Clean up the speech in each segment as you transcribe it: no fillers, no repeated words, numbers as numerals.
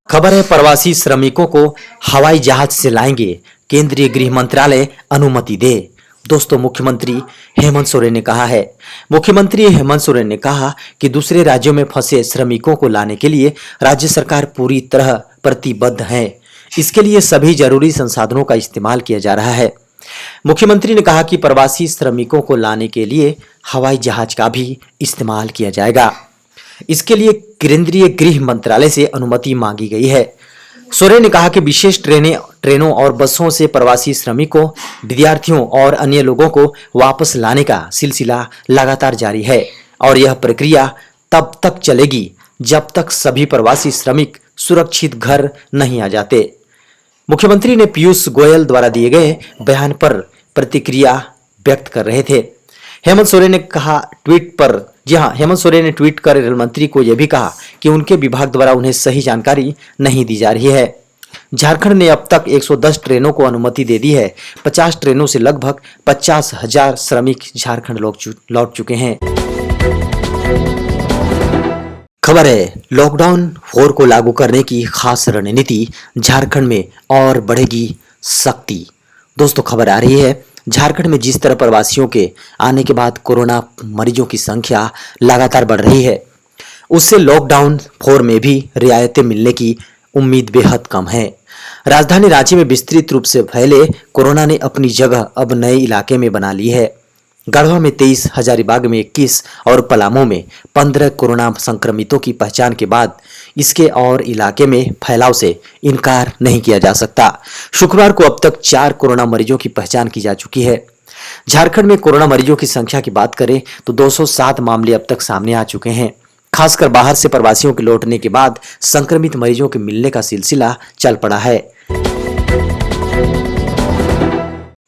खबर है प्रवासी श्रमिकों को हवाई जहाज से लाएंगे, केंद्रीय गृह मंत्रालय अनुमति दे। दोस्तों, मुख्यमंत्री हेमंत सोरेन ने कहा कि दूसरे राज्यों में फंसे श्रमिकों को लाने के लिए राज्य सरकार पूरी तरह प्रतिबद्ध है। इसके लिए सभी जरूरी संसाधनों का इस्तेमाल किया जा रहा है। मुख्यमंत्री ने कहा कि प्रवासी श्रमिकों को लाने के लिए हवाई जहाज का भी इस्तेमाल किया जाएगा। इसके लिए केंद्रीय गृह मंत्रालय से अनुमति मांगी गई है। सोरेन ने कहा कि विशेष ट्रेनों और बसों से प्रवासी श्रमिकों, विद्यार्थियों और अन्य लोगों को वापस लाने का सिलसिला लगातार जारी है और यह प्रक्रिया तब तक चलेगी जब तक सभी प्रवासी श्रमिक सुरक्षित घर नहीं आ जाते। मुख्यमंत्री ने पीयूष गोयल द्वारा दिए गए बयान पर प्रतिक्रिया व्यक्त कर रहे थे। हेमंत सोरेन ने ट्वीट कर रेल मंत्री को यह भी कहा कि उनके विभाग द्वारा उन्हें सही जानकारी नहीं दी जा रही है। झारखंड ने अब तक 110 ट्रेनों को अनुमति दे दी है। 50 ट्रेनों से लगभग 50,000 श्रमिक झारखंड लौट चुके हैं। खबर है, लॉकडाउन 4 को लागू करने की खास रणनीति, झारखंड में और बढ़ेगी सख्ती। दोस्तों, खबर आ रही है झारखंड में जिस तरह प्रवासियों के आने के बाद कोरोना मरीजों की संख्या लगातार बढ़ रही है, उससे लॉकडाउन 4 में भी रियायतें मिलने की उम्मीद बेहद कम है। राजधानी रांची में विस्तृत रूप से फैले कोरोना ने अपनी जगह अब नए इलाके में बना ली है। गढ़वा में 23, हजारीबाग में 21 और पलामू में 15 कोरोना संक्रमितों की पहचान के बाद इसके और इलाके में फैलाव से इनकार नहीं किया जा सकता। शुक्रवार को अब तक 4 कोरोना मरीजों की पहचान की जा चुकी है। झारखंड में कोरोना मरीजों की संख्या की बात करें तो 207 मामले अब तक सामने आ चुके हैं। खासकर बाहर से प्रवासियों के लौटने के बाद संक्रमित मरीजों के मिलने का सिलसिला चल पड़ा है।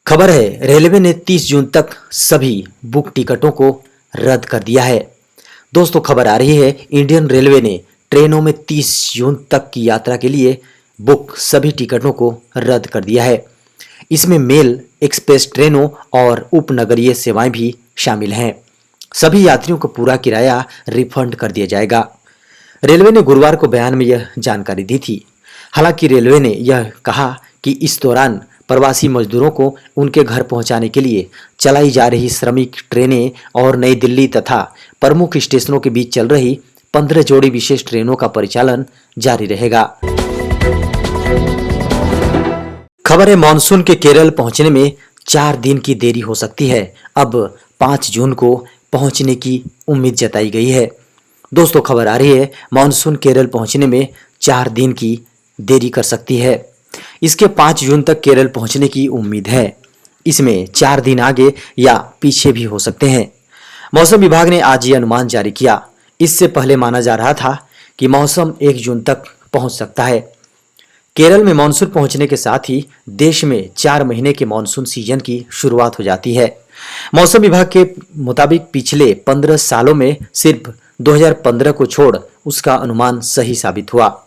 खबर है, रेलवे ने 30 जून तक सभी बुक टिकटों को रद्द कर दिया है। दोस्तों, खबर आ रही है इंडियन रेलवे ने ट्रेनों में 30 जून तक की यात्रा के लिए बुक सभी टिकटों को रद्द कर दिया है। इसमें मेल, एक्सप्रेस ट्रेनों और उपनगरीय सेवाएं भी शामिल हैं। सभी यात्रियों को पूरा किराया रिफंड कर दिया जाएगा। रेलवे ने गुरुवार को बयान में यह जानकारी दी थी। हालांकि रेलवे ने यह कहा कि इस दौरान प्रवासी मजदूरों को उनके घर पहुंचाने के लिए चलाई जा रही श्रमिक ट्रेनें और नई दिल्ली तथा प्रमुख स्टेशनों के बीच चल रही 15 जोड़ी विशेष ट्रेनों का परिचालन जारी रहेगा। खबर है, मानसून के केरल पहुंचने में 4 दिन की देरी हो सकती है। अब 5 जून को पहुंचने की उम्मीद जताई गई है। दोस्तों, खबर आ रही है मानसून केरल पहुंचने में 4 दिन की देरी कर सकती है। इसके 5 जून तक केरल पहुंचने की उम्मीद है। इसमें 4 दिन आगे या पीछे भी हो सकते हैं। मौसम विभाग ने आज ये अनुमान जारी किया। इससे पहले माना जा रहा था कि मौसम 1 जून तक पहुंच सकता है। केरल में मानसून पहुंचने के साथ ही देश में 4 महीने के मानसून सीजन की शुरुआत हो जाती है। मौसम विभाग के मुताबिक पिछले 15 सालों में सिर्फ 2015 को छोड़ उसका अनुमान सही साबित हुआ।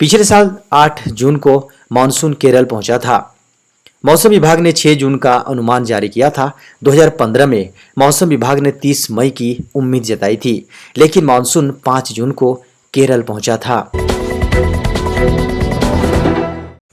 पिछले साल 8 जून को मानसून केरल पहुंचा था। मौसम विभाग ने 6 जून का अनुमान जारी किया था। 2015 में मौसम विभाग ने 30 मई की उम्मीद जताई थी, लेकिन मानसून 5 जून को केरल पहुंचा था।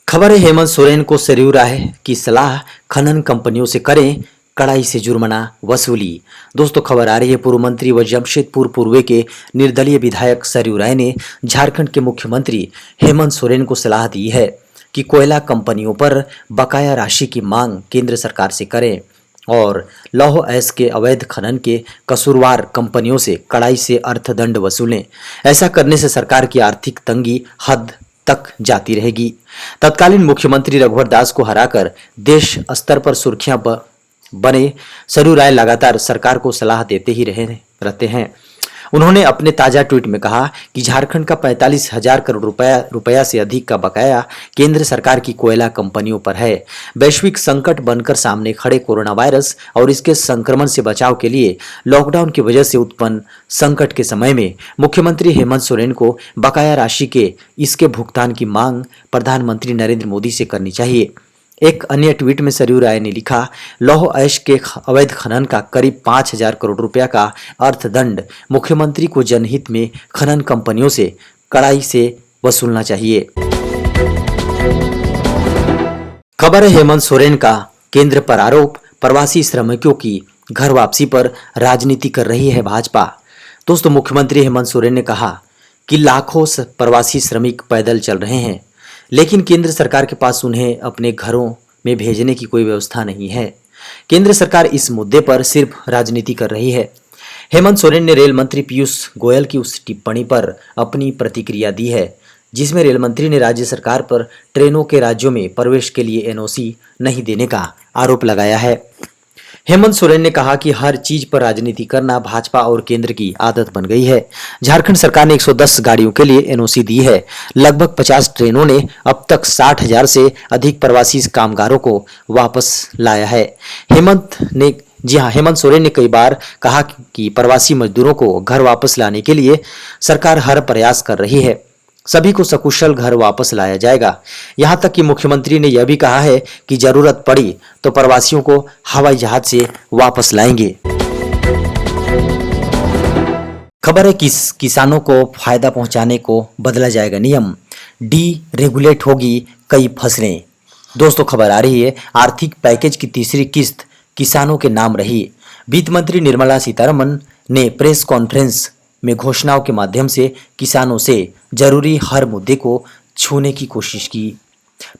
खबर है, हेमंत सोरेन को सरयू राय की सलाह, खनन कंपनियों से करें कड़ाई से जुर्माना वसूली। दोस्तों, खबर आ रही है पूर्व मंत्री व जमशेदपुर पूर्व के निर्दलीय विधायक सरयू राय ने झारखंड के मुख्यमंत्री हेमंत सोरेन को सलाह दी है कि कोयला कंपनियों पर बकाया राशि की मांग केंद्र सरकार से करें और लौह अयस्क के अवैध खनन के कसूरवार कंपनियों से कड़ाई से अर्थदंड वसूलें। ऐसा करने से सरकार की आर्थिक तंगी हद तक जाती रहेगी। तत्कालीन मुख्यमंत्री रघुवर दास को हराकर देश स्तर पर सुर्खियां बने सरयू राय लगातार सरकार को सलाह देते ही रहते हैं। उन्होंने अपने ताजा ट्वीट में कहा कि झारखंड का 45,000 करोड़ रुपया से अधिक का बकाया केंद्र सरकार की कोयला कंपनियों पर है। वैश्विक संकट बनकर सामने खड़े कोरोना वायरस और इसके संक्रमण से बचाव के लिए लॉकडाउन की वजह से उत्पन्न संकट के समय में मुख्यमंत्री हेमंत सोरेन को बकाया राशि के इसके भुगतान की मांग प्रधानमंत्री नरेंद्र मोदी से करनी चाहिए। एक अन्य ट्वीट में सरयू राय ने लिखा, लौह अयस्क के अवैध खनन का करीब 5,000 करोड़ रुपया का अर्थदंड मुख्यमंत्री को जनहित में खनन कंपनियों से कड़ाई से वसूलना चाहिए। खबर है हेमंत सोरेन का केंद्र पर आरोप, प्रवासी श्रमिकों की घर वापसी पर राजनीति कर रही है भाजपा। दोस्तों, मुख्यमंत्री हेमंत सोरेन ने कहा कि लाखों प्रवासी श्रमिक पैदल चल रहे हैं, लेकिन केंद्र सरकार के पास उन्हें अपने घरों में भेजने की कोई व्यवस्था नहीं है। केंद्र सरकार इस मुद्दे पर सिर्फ राजनीति कर रही है। हेमंत सोरेन ने रेल मंत्री पीयूष गोयल की उस टिप्पणी पर अपनी प्रतिक्रिया दी है, जिसमें रेल मंत्री ने राज्य सरकार पर ट्रेनों के राज्यों में प्रवेश के लिए एनओसी नहीं देने का आरोप लगाया है। हेमंत सोरेन ने कहा कि हर चीज पर राजनीति करना भाजपा और केंद्र की आदत बन गई है। झारखंड सरकार ने 110 गाड़ियों के लिए एनओसी दी है। लगभग 50 ट्रेनों ने अब तक 60,000 से अधिक प्रवासी कामगारों को वापस लाया है। हेमंत सोरेन ने कई बार कहा कि प्रवासी मजदूरों को घर वापस लाने के लिए सरकार हर प्रयास कर रही है। सभी को सकुशल घर वापस लाया जाएगा। यहां तक कि मुख्यमंत्री ने यह भी कहा है कि जरूरत पड़ी तो प्रवासियों को हवाई जहाज से वापस लाएंगे। खबर है किसानों को फायदा पहुंचाने को बदला जाएगा नियम, डी-रेगुलेट होगी कई फसलें। दोस्तों, खबर आ रही है आर्थिक पैकेज की तीसरी किस्त किसानों के नाम रही। वित्त मंत्री निर्मला सीतारमण ने प्रेस कॉन्फ्रेंस में घोषणाओं के माध्यम से किसानों से जरूरी हर मुद्दे को छूने की कोशिश की।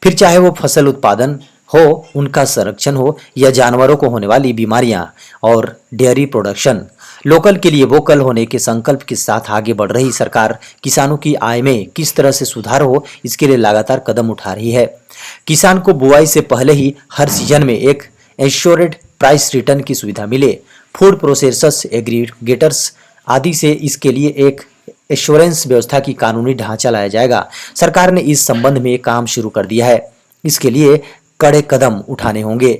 फिर चाहे वो फसल उत्पादन हो, उनका संरक्षण हो या जानवरों को होने वाली बीमारियां और डेयरी प्रोडक्शन, लोकल के लिए वोकल होने के संकल्प के साथ आगे बढ़ रही सरकार किसानों की आय में किस तरह से सुधार हो, इसके लिए लगातार कदम उठा रही है। किसान को बुआई से पहले ही हर सीजन में एक एश्योर्ड प्राइस रिटर्न की सुविधा मिले। फूड प्रोसेसर्स, एग्रीगेटर्स आदि से इसके लिए एक एश्योरेंस व्यवस्था की कानूनी ढांचा लाया जाएगा। सरकार ने इस संबंध में काम शुरू कर दिया है। इसके लिए कड़े कदम उठाने होंगे।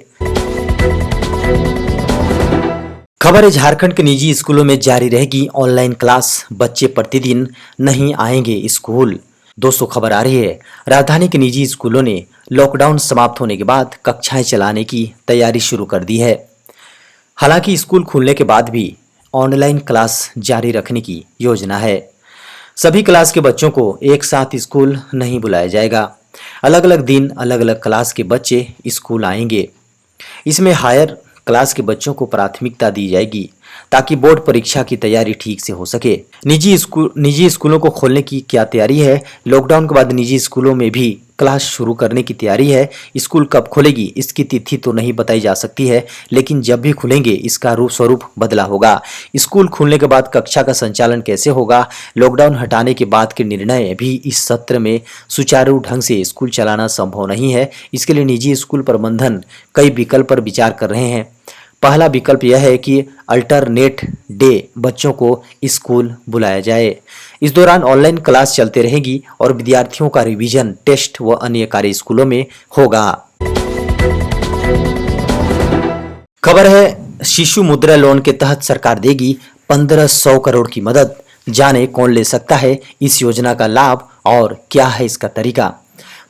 खबर है झारखंड के निजी स्कूलों में जारी रहेगी ऑनलाइन क्लास, बच्चे प्रतिदिन नहीं आएंगे स्कूल। दोस्तों, खबर आ रही है राजधानी के निजी स्कूलों ने लॉकडाउन समाप्त होने के बाद कक्षाएं चलाने की तैयारी शुरू कर दी है। हालांकि स्कूल खुलने के बाद भी ऑनलाइन क्लास जारी रखने की योजना है। सभी क्लास के बच्चों को एक साथ स्कूल नहीं बुलाया जाएगा। अलग अलग दिन अलग अलग क्लास के बच्चे स्कूल आएंगे। इसमें हायर क्लास के बच्चों को प्राथमिकता दी जाएगी ताकि बोर्ड परीक्षा की तैयारी ठीक से हो सके। निजी स्कूलों को खोलने की क्या तैयारी है? लॉकडाउन के बाद निजी स्कूलों में भी क्लास शुरू करने की तैयारी है। स्कूल कब खुलेगी इसकी तिथि तो नहीं बताई जा सकती है, लेकिन जब भी खुलेंगे इसका रूप स्वरूप बदला होगा। स्कूल खुलने के बाद कक्षा का संचालन कैसे होगा? लॉकडाउन हटाने के बाद के निर्णय भी इस सत्र में सुचारू ढंग से स्कूल चलाना संभव नहीं है। इसके लिए निजी स्कूल प्रबंधन कई विकल्प पर विचार कर रहे हैं। पहला विकल्प यह है कि अल्टरनेट डे बच्चों को स्कूल बुलाया जाए। इस दौरान ऑनलाइन क्लास चलते रहेगी और विद्यार्थियों का रिवीजन, टेस्ट व अन्य कार्य स्कूलों में होगा। खबर है शिशु मुद्रा लोन के तहत सरकार देगी 1500 करोड़ की मदद। जाने कौन ले सकता है इस योजना का लाभ और क्या है इसका तरीका।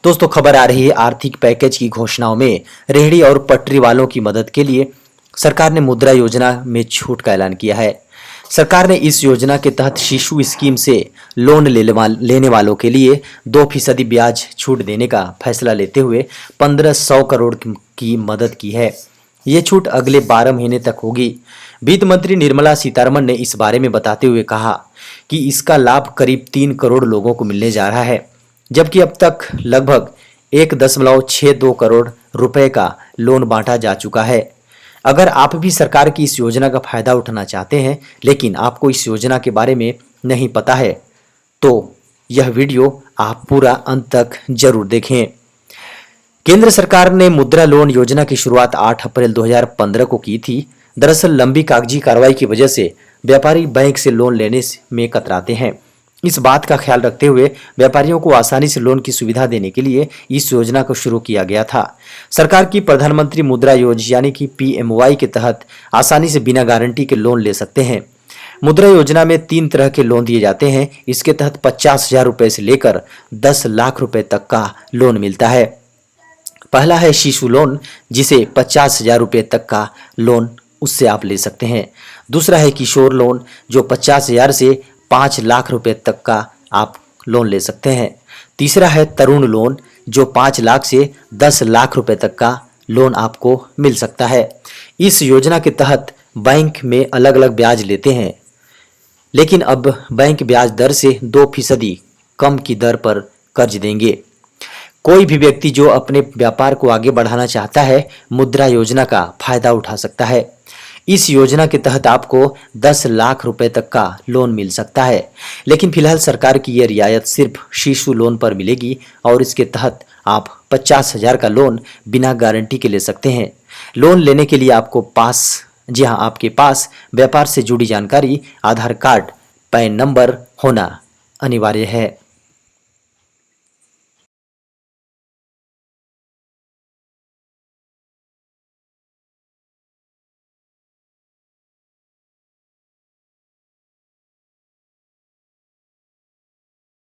दोस्तों, खबर आ रही है आर्थिक पैकेज की घोषणाओं में रेहड़ी और पटरी वालों की मदद के लिए सरकार ने मुद्रा योजना में छूट का ऐलान किया है। सरकार ने इस योजना के तहत शिशु स्कीम से लोन लेने वालों के लिए 2% ब्याज छूट देने का फैसला लेते हुए 1500 करोड़ की मदद की है। ये छूट अगले 12 महीने तक होगी। वित्त मंत्री निर्मला सीतारमण ने इस बारे में बताते हुए कहा कि इसका लाभ करीब 3 करोड़ लोगों को मिलने जा रहा है, जबकि अब तक लगभग 1.62 करोड़ रुपए का लोन बांटा जा चुका है। अगर आप भी सरकार की इस योजना का फायदा उठाना चाहते हैं लेकिन आपको इस योजना के बारे में नहीं पता है, तो यह वीडियो आप पूरा अंत तक जरूर देखें। केंद्र सरकार ने मुद्रा लोन योजना की शुरुआत 8 अप्रैल 2015 को की थी। दरअसल लंबी कागजी कार्रवाई की वजह से व्यापारी बैंक से लोन लेने में कतराते हैं। इस बात का ख्याल रखते हुए व्यापारियों को आसानी से लोन की सुविधा देने के लिए इस योजना को शुरू किया गया था। सरकार की प्रधानमंत्री मुद्रा योजना यानी कि PMY के तहत आसानी से बिना गारंटी के लोन ले सकते हैं। मुद्रा योजना में 3 तरह के लोन दिए जाते हैं। इसके तहत 50,000 रुपए से लेकर 10 लाख रुपए तक का लोन मिलता है। पहला है शिशु लोन, जिसे 50,000 रुपए तक का लोन उससे आप ले सकते हैं। दूसरा है किशोर लोन, जो 50,000 से 5 लाख रुपए तक का आप लोन ले सकते हैं। तीसरा है तरुण लोन, जो 5 लाख से 10 लाख रुपए तक का लोन आपको मिल सकता है। इस योजना के तहत बैंक में अलग अलग ब्याज लेते हैं, लेकिन अब बैंक ब्याज दर से 2% कम की दर पर कर्ज देंगे। कोई भी व्यक्ति जो अपने व्यापार को आगे बढ़ाना चाहता है, मुद्रा योजना का फायदा उठा सकता है। इस योजना के तहत आपको 10 लाख रुपए तक का लोन मिल सकता है, लेकिन फिलहाल सरकार की यह रियायत सिर्फ शिशु लोन पर मिलेगी और इसके तहत आप 50,000 का लोन बिना गारंटी के ले सकते हैं। लोन लेने के लिए आपके पास व्यापार से जुड़ी जानकारी, आधार कार्ड, पैन नंबर होना अनिवार्य है।